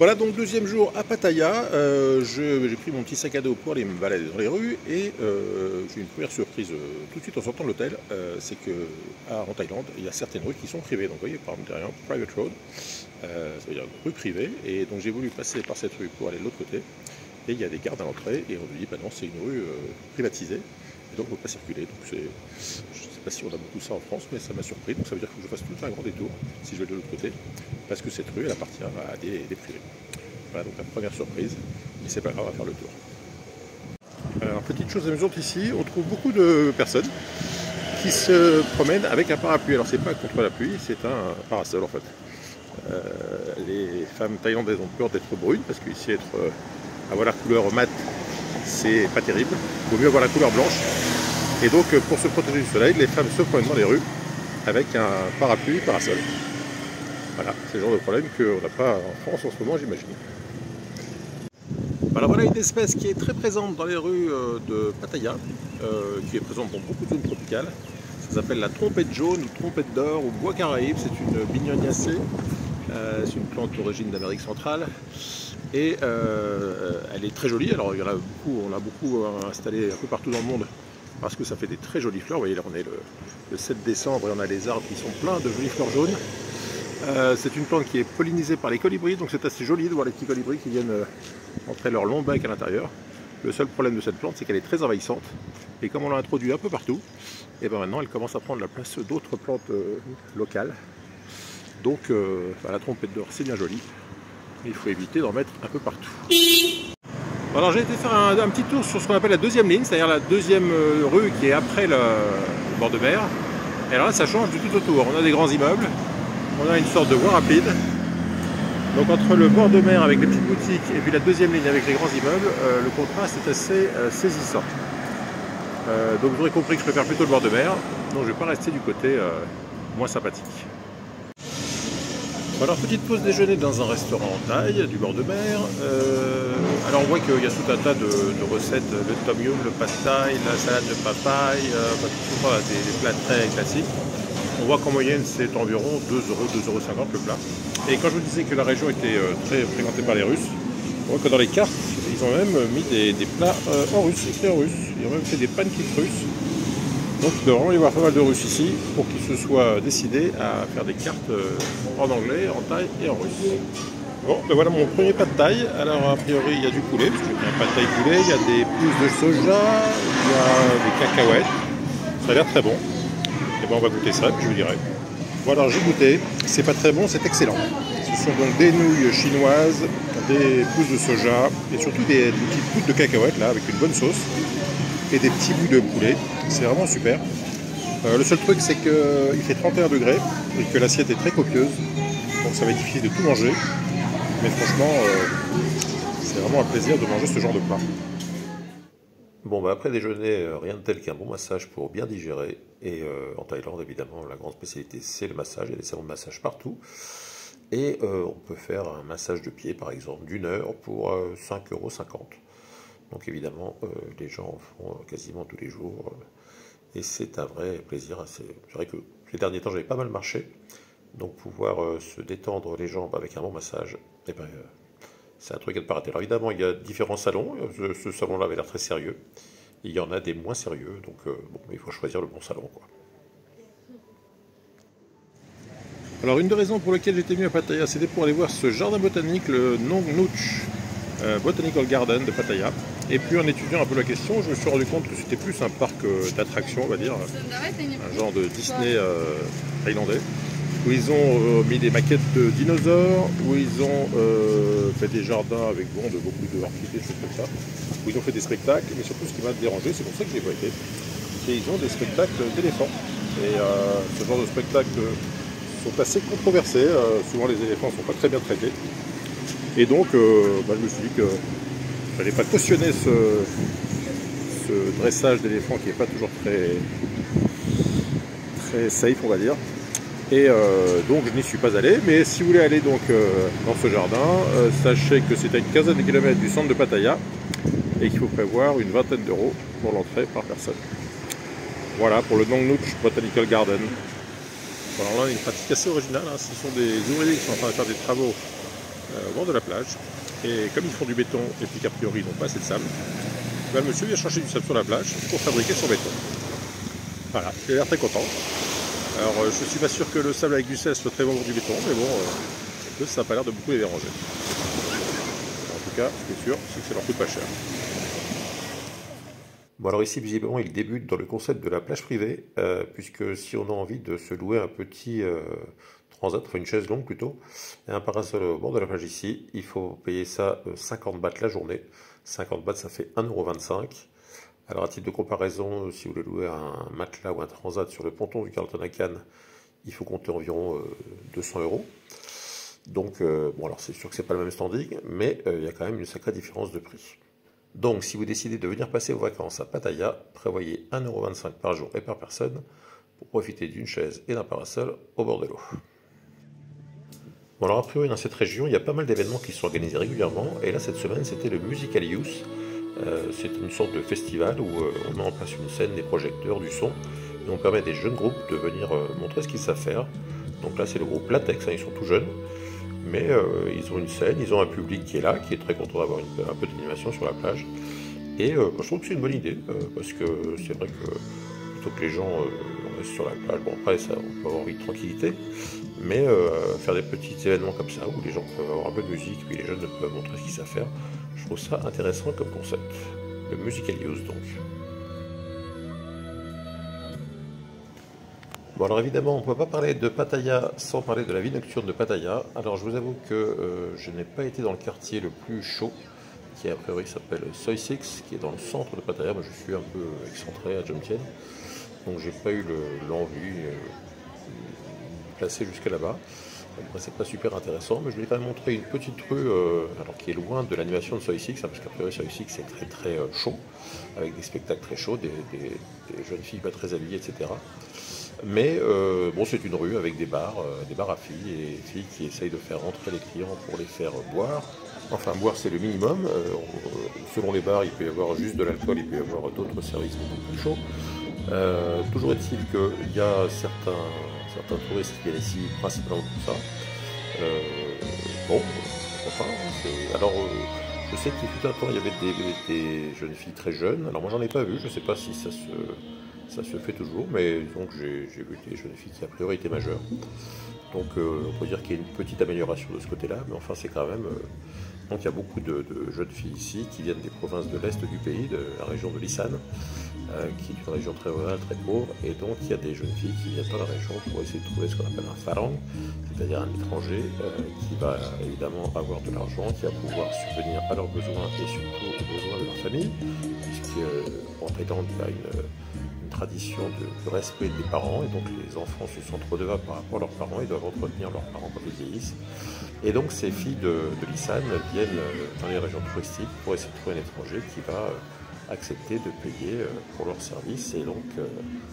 Voilà donc deuxième jour à Pattaya, j'ai pris mon petit sac à dos pour aller me balader dans les rues et j'ai une première surprise tout de suite en sortant de l'hôtel, c'est que en Thaïlande il y a certaines rues qui sont privées, donc vous voyez par exemple derrière private road, ça veut dire rue privée, et donc j'ai voulu passer par cette rue pour aller de l'autre côté et il y a des gardes à l'entrée et on me dit bah non c'est une rue privatisée et donc on ne peut pas circuler, donc je ne sais pas si on a beaucoup ça en France mais ça m'a surpris, donc ça veut dire que je fasse tout un grand détour si je vais de l'autre côté parce que cette rue elle appartient à des privés. Voilà donc la première surprise, mais c'est pas grave, on va faire le tour. Alors petite chose amusante ici, on trouve beaucoup de personnes qui se promènent avec un parapluie. Alors c'est pas contre la pluie, c'est un parasol en fait. Les femmes thaïlandaises ont peur d'être brunes parce qu'ici avoir la couleur mat c'est pas terrible, il vaut mieux avoir la couleur blanche. Et donc pour se protéger du soleil, les femmes se promènent dans les rues avec un parapluie parasol. Voilà, c'est le genre de problème qu'on n'a pas en France en ce moment, j'imagine. Alors voilà une espèce qui est très présente dans les rues de Pattaya, qui est présente dans beaucoup de zones tropicales. Ça s'appelle la trompette jaune, ou trompette d'or, ou bois caraïbe. C'est une bignoniacée, c'est une plante d'origine d'Amérique centrale. Et elle est très jolie. Alors il y en a beaucoup, on l'a beaucoup installé un peu partout dans le monde parce que ça fait des très jolies fleurs. Vous voyez là on est le 7 décembre et on a les arbres qui sont pleins de jolies fleurs jaunes. C'est une plante qui est pollinisée par les colibris, donc c'est assez joli de voir les petits colibris qui viennent entrer leur long bec à l'intérieur. Le seul problème de cette plante, c'est qu'elle est très envahissante, et comme on l'a introduit un peu partout, et bien maintenant elle commence à prendre la place d'autres plantes locales. Donc la trompette d'or c'est bien joli, mais il faut éviter d'en mettre un peu partout. Alors j'ai été faire un petit tour sur ce qu'on appelle la deuxième ligne, c'est-à-dire la deuxième rue qui est après le bord de mer. Et alors là ça change du tout autour, on a des grands immeubles. On a une sorte de voie rapide. Donc entre le bord de mer avec les petites boutiques et puis la deuxième ligne avec les grands immeubles, le contraste est assez saisissant. Donc vous aurez compris que je préfère plutôt le bord de mer, donc je ne vais pas rester du côté moins sympathique. Alors petite pause déjeuner dans un restaurant en Thaï du bord de mer. Alors on voit qu'il y a tout un tas de recettes, le tom yum, le pad thai, la salade de papaye, des plats très classiques. On voit qu'en moyenne c'est environ 2 €, 2,50 € le plat. Et quand je vous disais que la région était très fréquentée par les Russes, on voit que dans les cartes, ils ont même mis des plats en russe, écrits en russe. Ils ont même fait des pancakes russes. Donc il doit vraiment y avoir pas mal de Russes ici pour qu'ils se soient décidés à faire des cartes en anglais, en thaï et en russe. Bon, ben voilà mon premier pad thaï. Alors a priori il y a du poulet, parce que j'ai pris un pad thaï poulet, il y a des pousses de soja, il y a des cacahuètes. Ça a l'air très bon. Et ben on va goûter ça, puis je vous dirai. Bon alors j'ai goûté, c'est pas très bon, c'est excellent. Ce sont donc des nouilles chinoises, des pousses de soja et surtout des petites gouttes de cacahuètes là avec une bonne sauce et des petits bouts de poulet. C'est vraiment super. Le seul truc c'est qu'il fait 31 degrés et que l'assiette est très copieuse, donc ça va être difficile de tout manger. Mais franchement, c'est vraiment un plaisir de manger ce genre de plat. Bon, bah après déjeuner, rien de tel qu'un bon massage pour bien digérer. Et en Thaïlande, évidemment, la grande spécialité, c'est le massage. Il y a des salons de massage partout. Et on peut faire un massage de pied, par exemple, d'1 heure pour 5,50 €. Donc évidemment, les gens en font quasiment tous les jours. Et c'est un vrai plaisir. C'est vrai que ces derniers temps, j'avais pas mal marché. Donc pouvoir se détendre les jambes avec un bon massage, eh ben, c'est un truc à ne pas rater. Alors évidemment, il y a différents salons. Ce salon-là avait l'air très sérieux. Il y en a des moins sérieux, donc bon, il faut choisir le bon salon, quoi. Alors une des raisons pour lesquelles j'étais venu à Pattaya, c'était pour aller voir ce jardin botanique, le Nong Nooch Botanical Garden de Pattaya. Et puis en étudiant un peu la question, je me suis rendu compte que c'était plus un parc d'attractions, on va dire, un genre de Disney thaïlandais, où ils ont mis des maquettes de dinosaures, où ils ont fait des jardins avec de beaucoup de orchidées, des choses comme ça, où ils ont fait des spectacles, mais surtout ce qui m'a dérangé, c'est pour ça que je n'ai pas été, c'est qu'ils ont des spectacles d'éléphants. Et ce genre de spectacles sont assez controversés, souvent les éléphants ne sont pas très bien traités. Et donc je me suis dit que je n'allais pas cautionner ce dressage d'éléphants qui n'est pas toujours très safe, on va dire. Et donc je n'y suis pas allé, mais si vous voulez aller donc dans ce jardin, sachez que c'est à une quinzaine de kilomètres du centre de Pattaya et qu'il faut prévoir une vingtaine d'euros pour l'entrée par personne. Voilà pour le Nong Nooch Botanical Garden. Alors là, une pratique assez originale, hein. Ce sont des ouvriers qui sont en train de faire des travaux au bord de la plage. Et comme ils font du béton et puis qu'a priori ils n'ont pas assez de sable, le monsieur vient chercher du sable sur la plage pour fabriquer son béton. Voilà, il a l'air très content. Alors je suis pas sûr que le sable avec du sel soit très bon pour du béton, mais bon, ça n'a pas l'air de beaucoup les déranger. En tout cas, ce qui est sûr, c'est que ça leur coûte pas cher. Bon alors ici visiblement il débute dans le concept de la plage privée, puisque si on a envie de se louer un petit transat, enfin une chaise longue plutôt, et un parasol au bord de la plage ici, il faut payer ça 50 bahts la journée. 50 bahts ça fait 1,25 €. Alors à titre de comparaison, si vous voulez louer un matelas ou un transat sur le ponton du Carlton à Cannes, il faut compter environ 200 €. Donc bon alors c'est sûr que c'est pas le même standing, mais il y a quand même une sacrée différence de prix. Donc, si vous décidez de venir passer vos vacances à Pattaya, prévoyez 1,25 € par jour et par personne pour profiter d'une chaise et d'un parasol au bord de l'eau. Bon, alors a priori dans cette région, il y a pas mal d'événements qui sont organisés régulièrement, et là cette semaine c'était le Musical Youth. C'est une sorte de festival où on met en place une scène, des projecteurs, du son, et on permet à des jeunes groupes de venir montrer ce qu'ils savent faire. Donc là c'est le groupe Latex, ils sont tout jeunes. Mais ils ont une scène, ils ont un public qui est là, qui est très content d'avoir un peu d'animation sur la plage. Et je trouve que c'est une bonne idée, parce que c'est vrai que plutôt que les gens restent sur la plage, bon après ça, on peut avoir envie de tranquillité, mais faire des petits événements comme ça, où les gens peuvent avoir un peu de musique, puis les jeunes peuvent montrer ce qu'ils savent faire, je trouve ça intéressant comme concept. Le Musical Youth donc. Bon alors évidemment on ne peut pas parler de Pattaya sans parler de la vie nocturne de Pattaya. Alors je vous avoue que je n'ai pas été dans le quartier le plus chaud, qui a priori s'appelle Soi 6, qui est dans le centre de Pattaya. Moi je suis un peu excentré à Jomtien, donc j'ai pas eu l'envie de placer jusqu'à là-bas. C'est pas super intéressant, mais je vais quand même montrer une petite rue alors qui est loin de l'animation de Soi 6, parce qu'a priori Soi 6 c'est très très chaud, avec des spectacles très chauds, des jeunes filles pas très habillées, etc. Mais bon, c'est une rue avec des bars à filles, et des filles qui essayent de faire rentrer les clients pour les faire boire. Enfin, boire c'est le minimum. Selon les bars, il peut y avoir juste de l'alcool, il peut y avoir d'autres services beaucoup plus chauds. Toujours est-il qu'il y a certains touristes qui viennent ici principalement pour ça. Bon, enfin, alors je sais qu'il fut un temps, il y avait des jeunes filles très jeunes. Alors moi j'en ai pas vu, je ne sais pas si ça se fait toujours, mais donc j'ai vu des jeunes filles qui a priori étaient majeures. Donc on peut dire qu'il y a une petite amélioration de ce côté-là, mais enfin c'est quand même... donc il y a beaucoup de jeunes filles ici qui viennent des provinces de l'est du pays, de la région de l'Isan, qui est une région très rurale, très pauvre, et donc il y a des jeunes filles qui viennent dans la région pour essayer de trouver ce qu'on appelle un farang, c'est-à-dire un étranger qui va évidemment avoir de l'argent, qui va pouvoir subvenir à leurs besoins et surtout aux besoins de leur famille, puisqu'en Thaïlande il y a une tradition de respect des parents, et donc les enfants se sentent redevables par rapport à leurs parents, ils doivent entretenir leurs parents quand ils vieillissent. Et donc ces filles de l'Isan viennent dans les régions touristiques pour essayer de trouver un étranger qui va accepter de payer pour leur service, et donc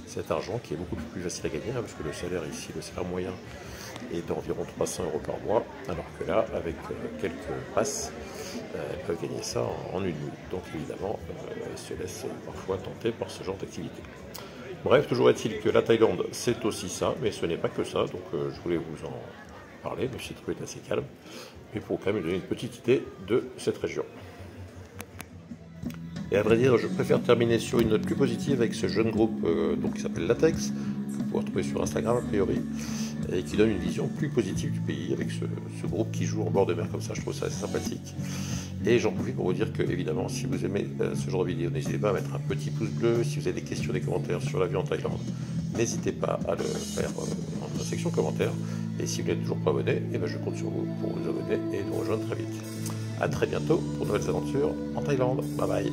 cet argent qui est beaucoup plus facile à gagner, parce que le salaire ici, le salaire moyen est d'environ 300 € par mois, alors que là, avec quelques passes, elles peuvent gagner ça en une nuit. Donc évidemment, elles se laissent parfois tenter par ce genre d'activité. Bref, toujours est-il que la Thaïlande, c'est aussi ça, mais ce n'est pas que ça, donc je voulais vous en parler, même si le truc est assez calme, mais pour quand même donner une petite idée de cette région. Et à vrai dire, je préfère terminer sur une note plus positive avec ce jeune groupe donc, qui s'appelle Latex, que vous pouvez retrouver sur Instagram a priori, et qui donne une vision plus positive du pays avec ce groupe qui joue en bord de mer comme ça. Je trouve ça assez sympathique. Et j'en profite pour vous dire que, évidemment, si vous aimez ce genre de vidéo, n'hésitez pas à mettre un petit pouce bleu. Si vous avez des questions, des commentaires sur la vie en Thaïlande, n'hésitez pas à le faire dans la section commentaires. Et si vous n'êtes toujours pas abonné, eh ben je compte sur vous pour vous abonner et nous rejoindre très vite. A très bientôt pour de nouvelles aventures en Thaïlande. Bye bye.